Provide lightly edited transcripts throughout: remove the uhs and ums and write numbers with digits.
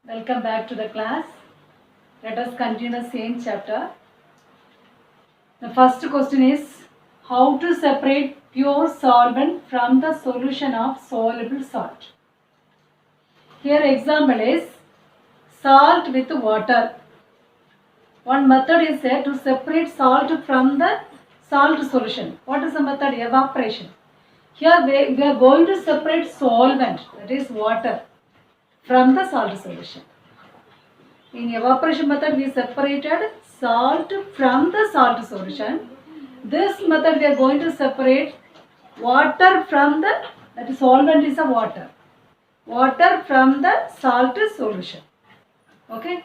Welcome back to the class. Let us continue the same chapter. The first question is how to separate pure solvent from the solution of soluble salt. Here example is salt with water. One method is there to separate salt from the salt solution. What is the method? Evaporation. Here we are going to separate solvent, that is water, from the salt solution. In evaporation method, we separated salt from the salt solution. This method, we are going to separate water from the, that is solvent is a water. Water from the salt solution. Okay.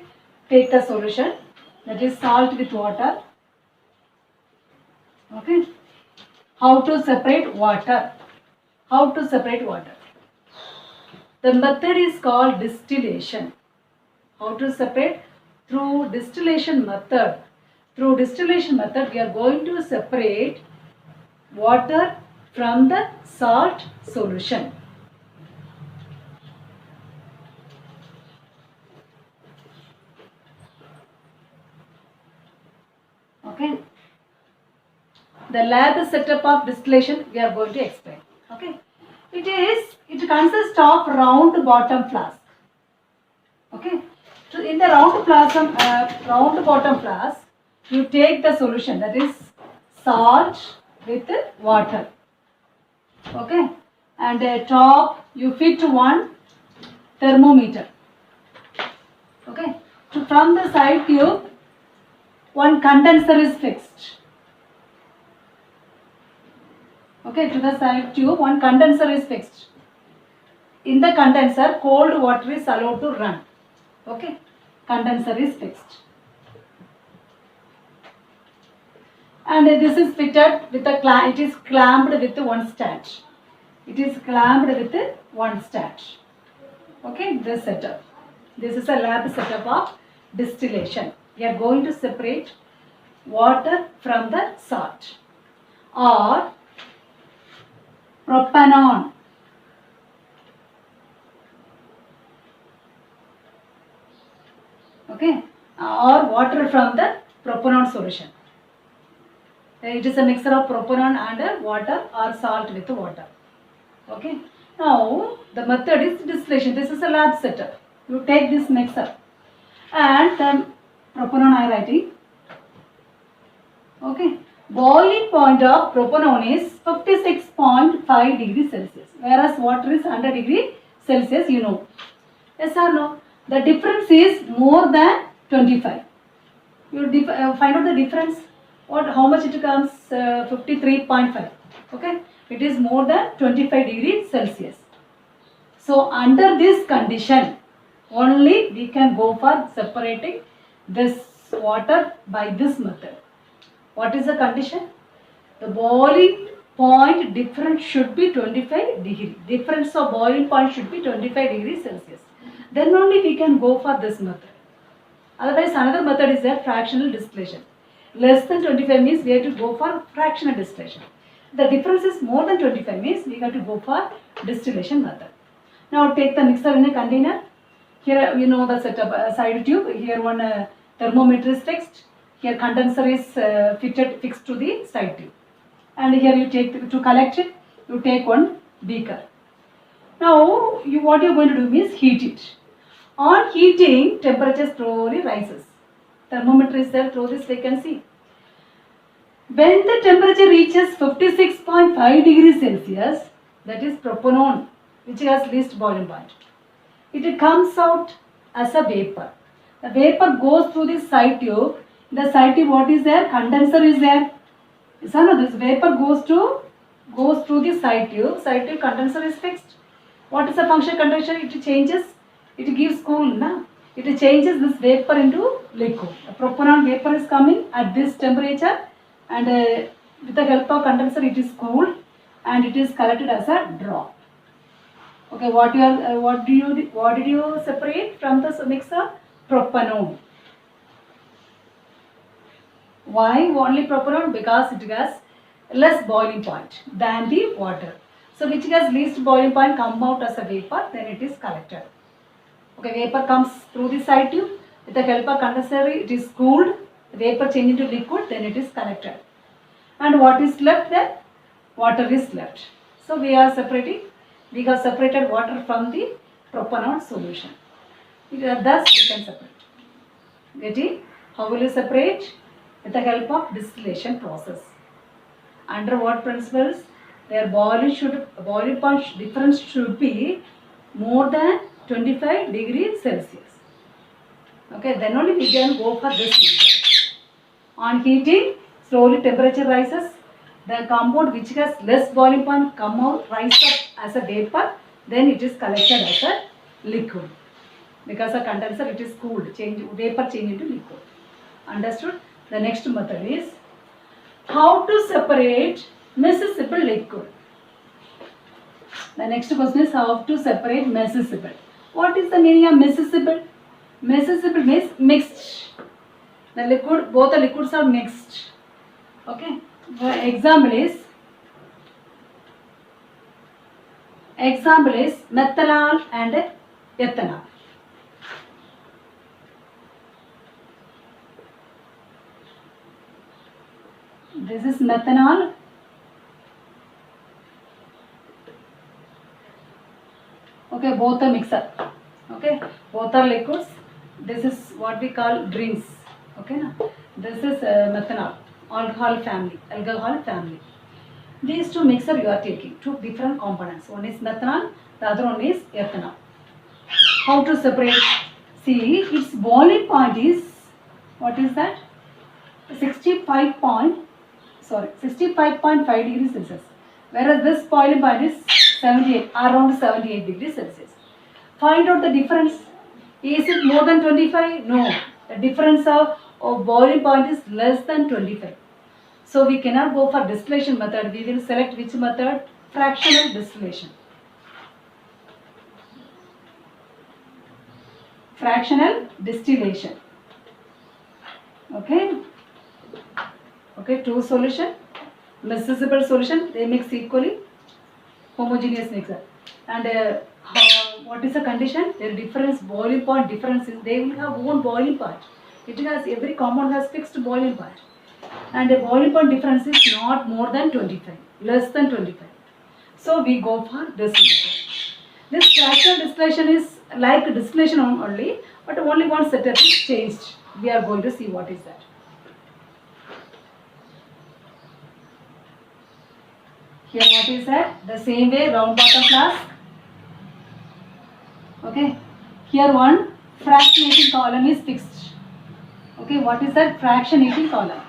Take the solution, that is salt with water. Okay. How to separate water? How to separate water? The method is called distillation. How to separate? Through distillation method. Through distillation method, we are going to separate water from the salt solution. Okay. The lab setup of distillation we are going to explain. Okay. It consists of round bottom flask. Okay. So in the round bottom flask, you take the solution, that is salt with water. Okay. And at top you fit one thermometer. Okay. So from the side tube, one condenser is fixed. Okay, to the side tube, one condenser is fixed. In the condenser, cold water is allowed to run. Okay, condenser is fixed. And this is fitted with a it is clamped with one stand. It is clamped with one stand. Okay, this setup. This is a lab setup of distillation. We are going to separate water from the salt or propanol. Okay, or water from the propanol solution. It is a mixture of propanol and water or salt with water. Okay, now the method is distillation. This is a lab setup. You take this mixer and the propanol I am writing. Okay, boiling point of propanol is 56.5 degrees Celsius, whereas water is 100 degrees Celsius, you know. Yes or no? The difference is more than 25. You find out the difference. How much it comes? 53.5. Okay, it is more than 25 degrees Celsius. So under this condition, only we can go for separating this water by this method. What is the condition? The boiling point difference should be 25 degrees. Difference of boiling point should be 25 degrees Celsius. Then only we can go for this method. Otherwise, another method is there, fractional distillation. Less than 25 means we have to go for fractional distillation. The difference is more than 25 means we have to go for distillation method. Now take the mixer in a container. Here you know the setup, side tube. Here one thermometer is fixed. Here condenser is fixed to the side tube. And here you take, to collect it, you take one beaker. Now what you are going to do is heat it. On heating, temperature slowly rises. Thermometer is there, through this we can see. When the temperature reaches 56.5 degrees Celsius, that is propanol, which has least boiling point, it comes out as a vapor. The vapor goes through this side tube. In the side tube, what is there? Condenser is there. So no, this vapor goes through the side tube. Side tube condenser is fixed. What is the function of condenser? It changes. It gives cool. Na? It changes this vapor into liquid. The propanol vapor is coming at this temperature, and with the help of condenser, it is cooled and it is collected as a drop. Okay, what did you separate from the mixer? Propanol. Why only propanol? Because it has less boiling point than the water. So which has least boiling point come out as a vapor, then it is collected. Okay, vapor comes through the side tube. With the help of condenser, it is cooled. The vapor change into liquid, then it is collected. And what is left then? Water is left. So we are separating. We have separated water from the propanol solution. Thus we can separate. Getting? How will you separate? With the help of distillation process. Under what principles? Their boiling point difference should be more than 25 degrees Celsius. Okay, then only we can go for this method. On heating, slowly temperature rises. The compound which has less boiling point rise up as a vapor, then it is collected as a liquid. Because a condenser it is cooled, vapor change into liquid. Understood? The next method is how to separate miscible liquid. The next question is how to separate miscible. What is the meaning of miscible? Miscible means mixed. The liquid, both the liquids are mixed. Okay. The example is methanol and ethanol. This is methanol. Okay, both are mixer. Okay, both are liquids. This is what we call drinks. Okay, na? This is methanol, alcohol family. These two mixer you are taking, two different components. One is methanol, the other one is ethanol. How to separate? See, its boiling point is, what is that? 65.5 degrees Celsius. Whereas this boiling point is around 78 degrees Celsius. Find out the difference. Is it more than 25? No. The difference of boiling point is less than 25. So we cannot go for distillation method. We will select which method? Fractional distillation. Fractional distillation. Okay. Okay, two solution. Miscible solution, they mix equally. Homogeneous mixer. And what is the condition? Their difference, boiling point difference is they will have own boiling point. It has, every compound has fixed boiling point. And the boiling point difference is not more than 25, less than 25. So we go for this method. This fractional distillation is like distillation only, but only one setup is changed. We are going to see what is that. Here what is that? The same way, round bottom flask. Okay. Here one fractionating column is fixed. Okay. What is that? Fractionating column.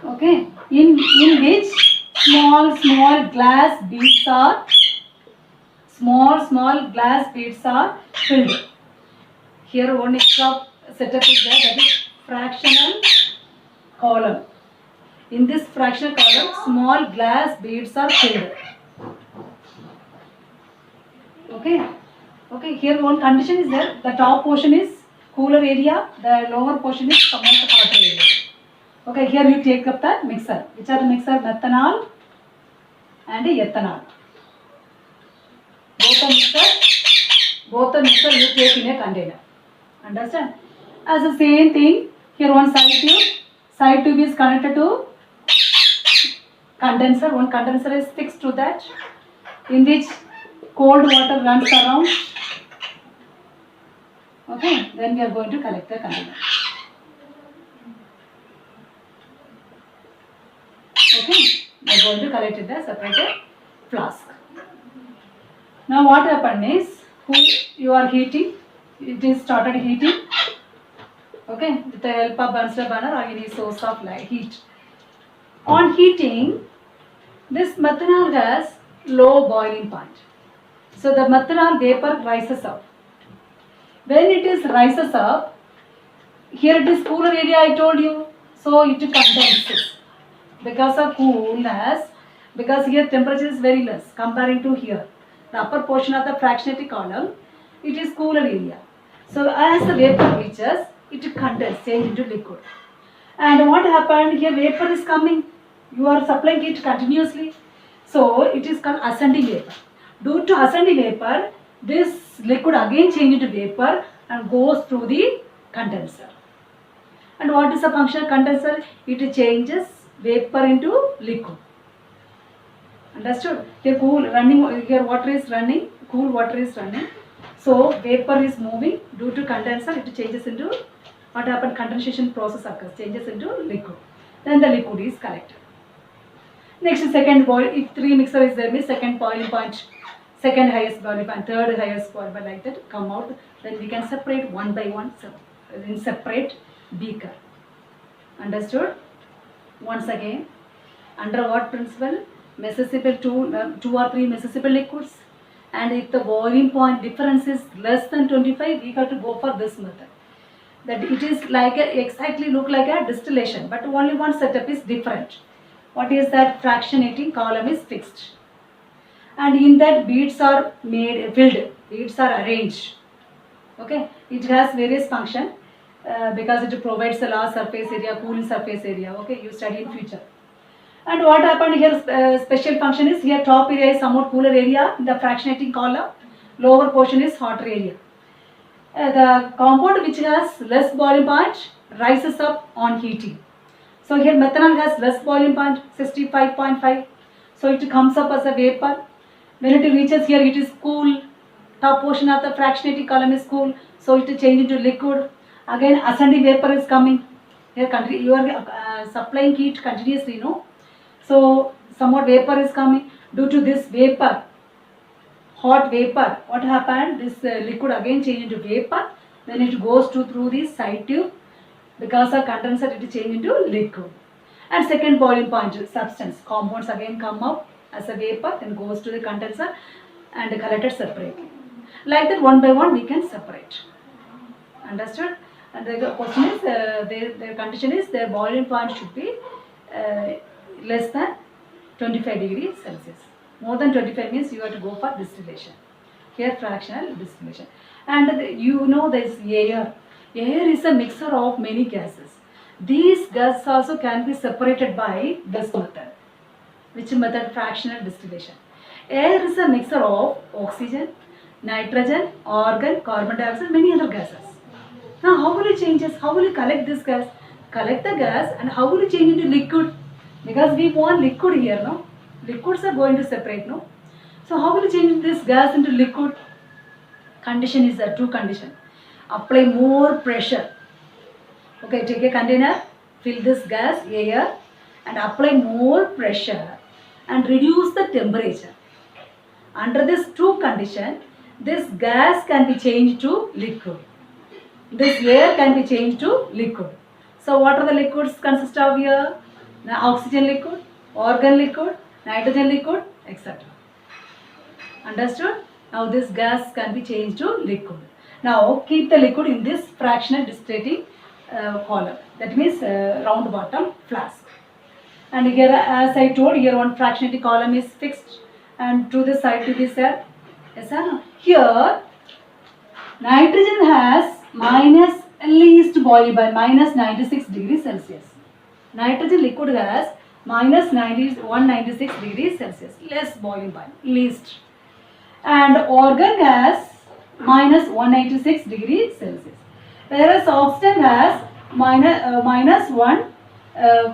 Okay. In which small glass beads are filled. Here one extra setup is there, that is fractional column. In this fractional column, small glass beads are filled. Okay. Okay. Here one condition is there. The top portion is cooler area. The lower portion is somewhat hotter area. Okay. Here you take up the mixer. Which are the mixer? Methanol and ethanol. Both the mixer you take in a container. Understand? As the same thing, here one side tube. Side tube is connected to condenser. One condenser is fixed to that, in which cold water runs around. Okay, then we are going to collect the container. Okay, we are going to collect it, the separated flask. Now what happened is, you are heating, it is started heating. Okay, with the help of Bunsen burner or any source of heat. On heating, this methanol has low boiling point. So the methanol vapor rises up. When it is rises up, here it is cooler area I told you. So it condenses. Because of coolness, because here temperature is very less comparing to here. The upper portion of the fractionating column, it is cooler area. So as the vapor reaches, it condenses, change into liquid. And what happened here? Vapor is coming. You are supplying it continuously. So it is called ascending vapor. Due to ascending vapor, this liquid again changes into vapor and goes through the condenser. And what is the function of condenser? It changes vapor into liquid. Understood? Here cool running, here water is running, cool water is running. So vapor is moving. Due to condenser, it changes into, what happened? Condensation process occurs, changes into liquid. Then the liquid is collected. Next, second boil. If 3 mixer is there, means second boiling point, second highest boiling point, third highest boiling point, like that come out. Then we can separate one by one in separate beaker. Understood? Once again, under what principle? Miscible two or three miscible liquids, and if the boiling point difference is less than 25, we have to go for this method. That it is like exactly look like a distillation, but only one setup is different. What is that? Fractionating column is fixed, and in that beads are made filled. Beads are arranged. Okay, it has various function because it provides the large surface area, cooling surface area. Okay, you study in future. And what happened here? Special function is here. Top area is somewhat cooler area in the fractionating column. Lower portion is hotter area. The compound which has less boiling point rises up on heating. So here methanol has less boiling point, 65.5. So it comes up as a vapor. When it reaches here, it is cool. Top portion of the fractionating column is cool. So it changes into liquid. Again, ascending vapor is coming. Here you are supplying heat continuously, no? So somewhat vapor is coming. Due to this vapor, hot vapor, what happened? This liquid again changes into vapor. Then it goes through the side tube. Because of condenser, it changes into liquid. And second boiling point, substance, compounds again come up as a vapor, then goes to the condenser and collected separately. Like that, one by one we can separate. Understood? And the question is, their condition is their boiling point should be less than 25 degrees Celsius. More than 25 means you have to go for distillation. Here fractional distillation. And you know there is air. Air is a mixture of many gases. These gases also can be separated by this method. Which method? Fractional distillation. Air is a mixture of oxygen, nitrogen, argon, carbon dioxide, many other gases. Now how will you change this? How will you collect this gas? Collect the gas and how will you change into liquid? Because we want liquid here, no? Liquids are going to separate, no? So how will you change this gas into liquid? Condition is two condition. Apply more pressure. Okay, take a container, fill this gas, air, and apply more pressure and reduce the temperature. Under this two condition, this gas can be changed to liquid. This air can be changed to liquid. So what are the liquids consist of here? Now, oxygen liquid, argon liquid, nitrogen liquid, etc. Understood? Now this gas can be changed to liquid. Now keep the liquid in this fractional distillating column. That means round bottom flask. And here, as I told, here one fractionating column is fixed, and to the side to this side. Yes or no? Here nitrogen has minus least boiling point, minus 96 degrees Celsius. Nitrogen liquid has minus 196 degrees Celsius, less boiling point, least. And argon has minus 186 degrees Celsius. Whereas oxygen has minus 1,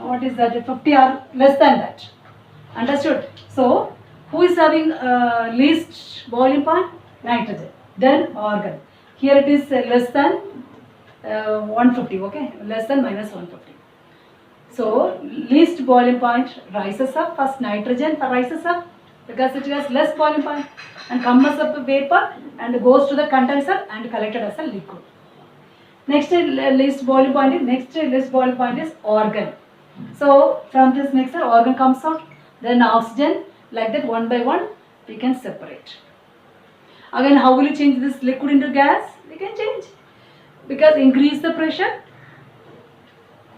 what is that, 50 or less than that. Understood? So, who is having least boiling point? Nitrogen. Then argon. Here it is less than 150, okay? Less than minus 150. So, least boiling point rises up. First nitrogen rises up because it has less boiling point and comes up a vapor and goes to the condenser and collected as a liquid. Next least boiling point is argon. So, from this mixture, argon comes out. Then oxygen, like that one by one, we can separate. Again, how will you change this liquid into gas? We can change. Because increase the pressure.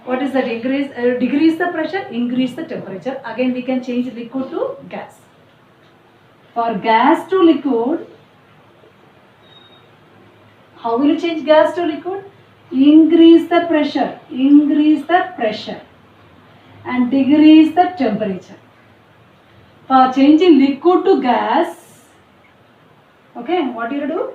What is that? Decrease the pressure, increase the temperature. Again, we can change liquid to gas. For gas to liquid, how will you change gas to liquid? Increase the pressure and decrease the temperature. For changing liquid to gas, Okay, what do you do?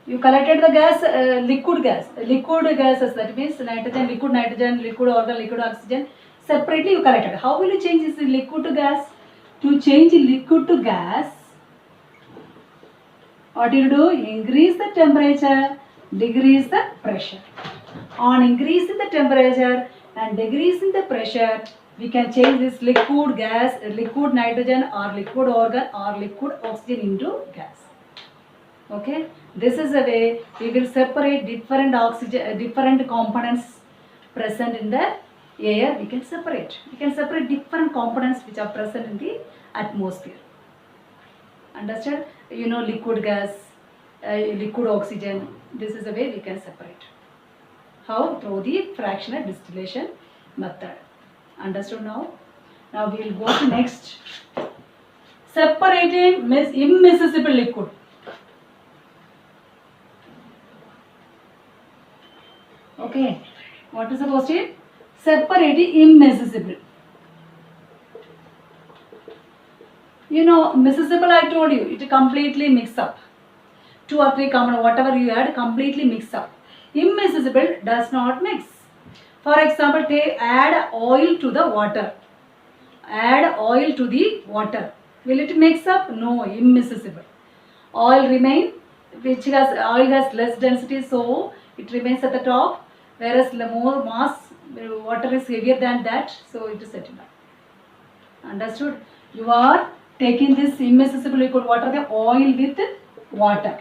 You collected the gas, liquid gases, that means nitrogen, liquid organ, liquid oxygen. Separately you collected. How will you change this liquid to gas? To change liquid to gas, what you do? Increase the temperature, decrease the pressure. On increasing the temperature and decreasing the pressure, we can change this liquid gas, liquid nitrogen or liquid organ or liquid oxygen into gas. Okay, this is a way we will separate different oxygen, different components present in the air. We can separate different components which are present in the atmosphere. Understand? You know, liquid gas, liquid oxygen. This is a way we can separate. How? Through the fractional distillation method. Understood now? Now we will go to next. Separating immiscible liquid. Okay, what is the question? Separating immiscible. You know, miscible, I told you, it completely mix up. 2 or 3 common, whatever you add, completely mix up. Immiscible does not mix. For example, add oil to the water. Add oil to the water. Will it mix up? No, immiscible. Oil remain, oil has less density, so it remains at the top, whereas the more mass, water is heavier than that, so it is setting up. Understood? You are taking this immiscible liquid water, the oil with water.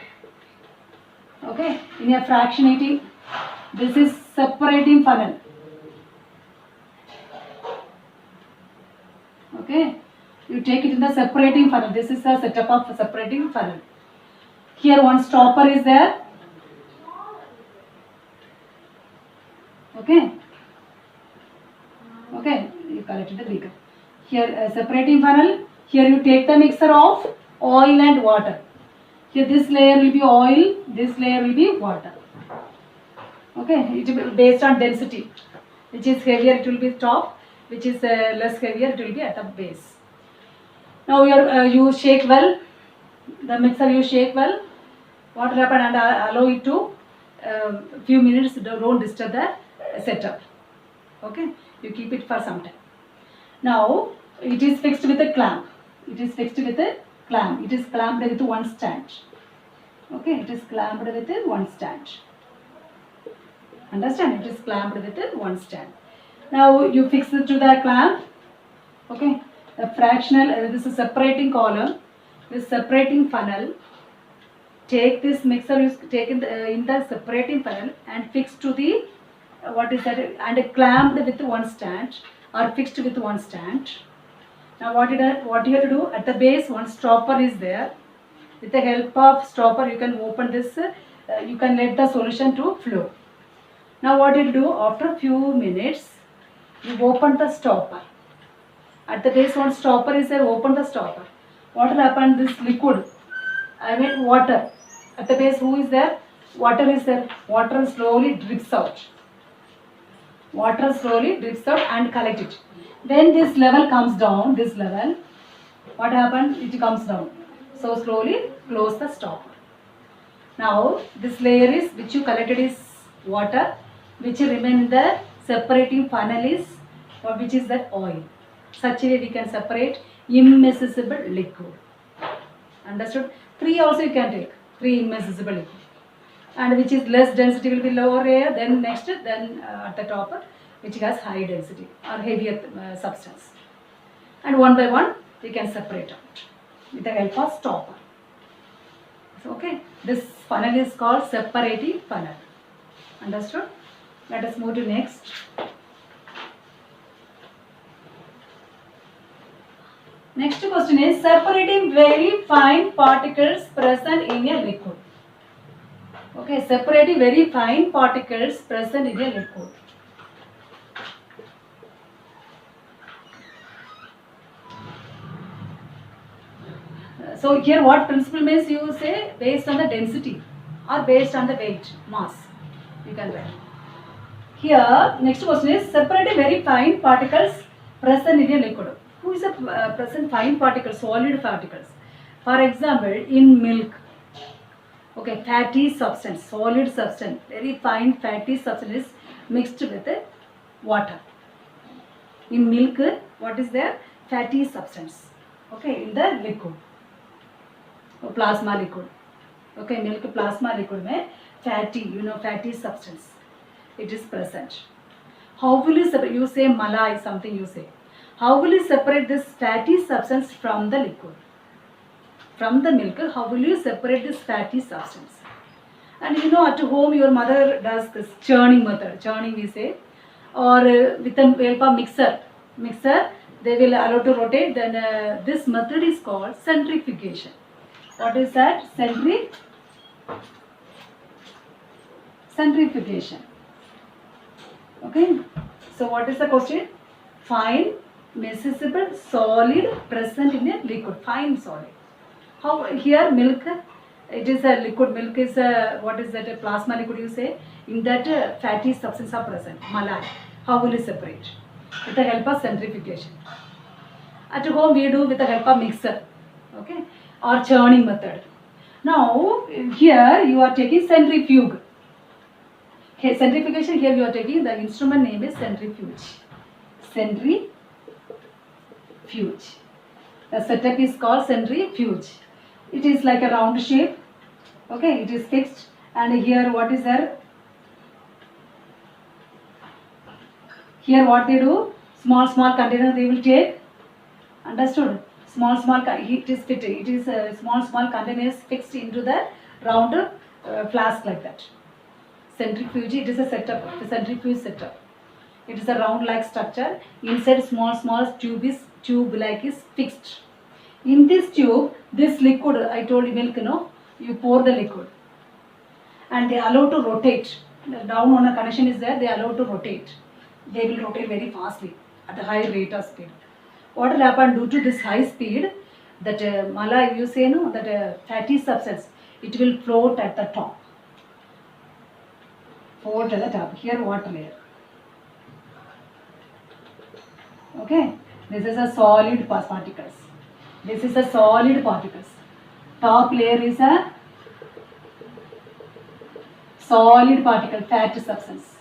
Okay, in a fractionating, this is separating funnel. Okay, you take it in the separating funnel. This is the setup of separating funnel. Here one stopper is there. Okay, you collected the beaker. Here separating funnel. Here you take the mixture of oil and water. Here this layer will be oil, this layer will be water. Okay, it will be based on density. Which is heavier, it will be top. Which is less heavier, it will be at the base. Now you shake well. The mixer you shake well. What will happen, and allow it to few minutes. Don't disturb the setup. Okay, you keep it for some time. Now it is fixed with a clamp. It is fixed with a clamp. It is clamped with one stand. Okay, it is clamped with one stand. Understand? It is clamped with one stand. Now you fix it to the clamp. Okay, the fractional, this is separating column, this separating funnel. Take this mixer, you take in the separating funnel and fix to the what is that, and clamped with one stand or fixed with one stand. Now what you have to do, at the base one stopper is there. With the help of stopper you can open this, you can let the solution to flow. Now what you do, after a few minutes you open the stopper. At the base one stopper is there, open the stopper. What will happen, this liquid, water, at the base who is there? Water is there. Water slowly drips out. Water slowly drips out and collect it. When this level comes down, this level, what happens? It comes down. So slowly close the stopper. Now this layer is, which you collected is water, which remain in the separating funnel is, which is that oil. Such a way we can separate immiscible liquid. Understood? 3 also you can take, 3 immiscible liquid. And which is less density will be lower layer, then next, then at the top, which has high density or heavier substance. And one by one we can separate out with the help of stopper. So, okay, this funnel is called separating funnel. Understood? Let us move to next. Next question is separating very fine particles present in a liquid. Okay, separating very fine particles present in a liquid. So here what principle means, you say based on the density or based on the weight, mass. You can write. Here next question is separating very fine particles present in a liquid. who is a present fine particles, solid particles. For example, in milk, okay, fatty substance, solid substance, very fine fatty substance is mixed with water. In milk, what is there? Fatty substance, okay, in the liquid, or plasma liquid. Okay, milk plasma liquid में fatty, fatty substance, it is present. How will you separate? You say malai, something you say. How will you separate this fatty substance from the liquid? From the milk, how will you separate this fatty substance? And at home your mother does this churning method. Churning we say, or with the help of mixer, they will allow to rotate. Then this method is called centrifugation. What is that? Centrifugation. Okay. So what is the question? Fine, miscible, solid present in a liquid. Fine solid. How here milk? It is a liquid. Milk is a, what is that? A plasma liquid you say. In that fatty substance are present. Malai. How will you separate? With the help of centrifugation. At home we do with the help of mixer. Okay. Or churning method. Now here you are taking centrifuge. Okay, centrifugation, here you are taking, the instrument name is centrifuge. Centrifuge. The setup is called centrifuge. It is like a round shape. Okay, it is fixed. And here what is there? Here what they do? Small container they will take. Understood? Small it is fitted. It is small containers fixed into the round flask like that. Centrifuge, it is a setup, the centrifuge setup. It is a round like structure. Inside small tube like is fixed. In this tube, this liquid, I told you milk, you pour the liquid. And they allow to rotate. Down on a connection is there, they allow to rotate. They will rotate very fastly at a high rate of speed. What will happen due to this high speed, that malai, you say, that fatty substance, it will float at the top. Float at the top. Here water layer. Okay. This is a solid particles. This is a solid particles. Top layer is a solid particle, fatty substance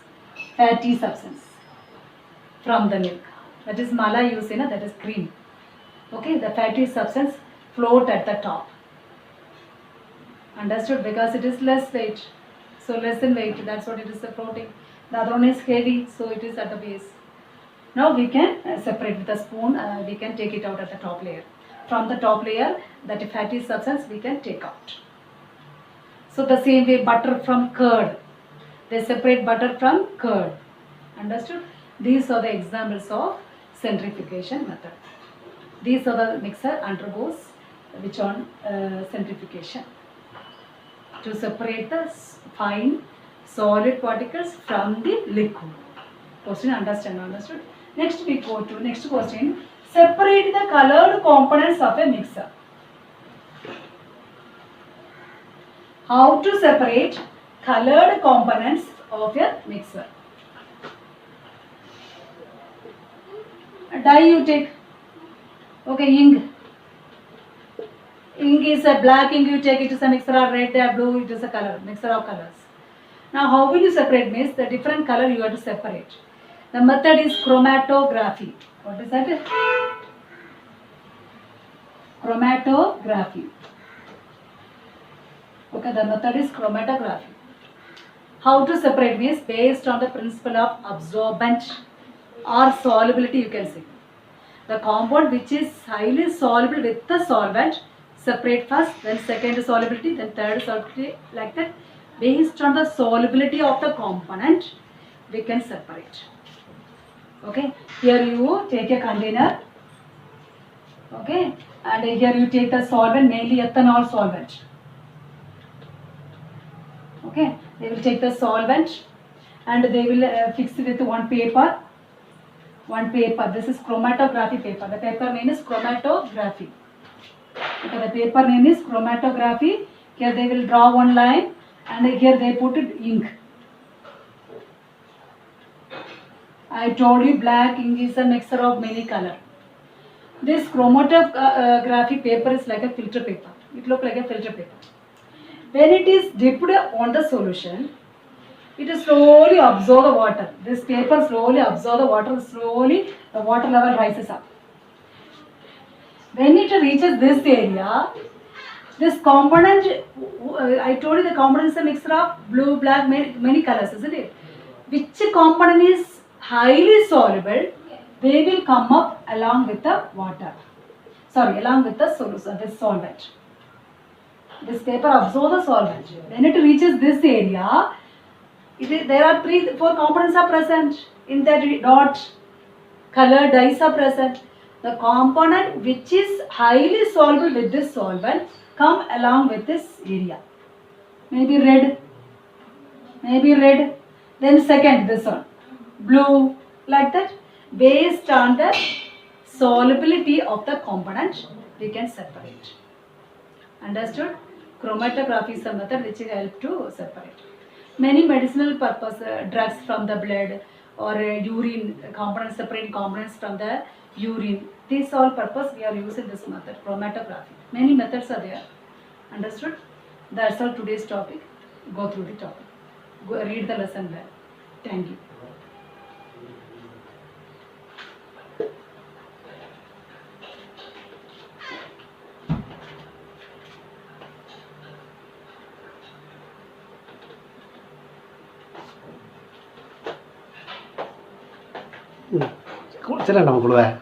from the milk. That is malai you say, that is cream. Okay, the fatty substance float at the top. Understood? Because it is less weight. So less in weight, that's what it is floating. The other one is heavy, so it is at the base. Now we can separate with a spoon, we can take it out at the top layer. From the top layer, that fatty substance we can take out. So the same way butter from curd. They separate butter from curd. Understood? These are the examples of centrifugation method. These are the mixer undergoes which on centrifugation to separate the fine solid particles from the liquid. Question understood? Next we go to next question. Separate the colored components of a mixer. How to separate colored components of a mixer? A dye you take. Okay, ink. Ink is a black ink you take, it is a mixture of red or blue, it is a color, mixture of colors. Now how will you separate? Means the different color you have to separate. The method is chromatography. What is that? Chromatography. Okay, the method is chromatography. How to separate means based on the principle of absorbent or solubility, you can say. The compound which is highly soluble with the solvent, separate first, then second solubility, then third solubility, like that. Based on the solubility of the component, we can separate. Okay, here you take a container. Okay, and here you take the solvent, mainly ethanol solvent. Okay, they will take the solvent and they will fix it with one paper. This is chromatography paper. The paper name is chromatography. Okay, the paper name is chromatography. Here they will draw one line and here they put it ink. I told you black ink is a mixture of many color. This chromatography paper is like a filter paper. It looks like a filter paper. When it is dipped on the solution, it is slowly absorb the water. This paper slowly absorb the water. Slowly the water level rises up. When it reaches this area, this component, I told you the component is a mixture of blue, black, many colors, isn't it? Which component is highly soluble, they will come up along with the water. Sorry, along with the solution, this solvent. This paper absorbs the solvent. When it reaches this area, there are 4 components are present in that dot. Color dyes are present. The component which is highly soluble with this solvent come along with this area. Maybe red. Then second this one. Blue. Like that. Based on the solubility of the component, we can separate. Understood? Chromatography is a method which will help to separate. Many medicinal purpose drugs from the blood or urine components, separate components from the urine. This all purpose we are using this method, chromatography. Many methods are there. Understood? That's all today's topic. Go through the topic. Go read the lesson well. Thank you. Challenge,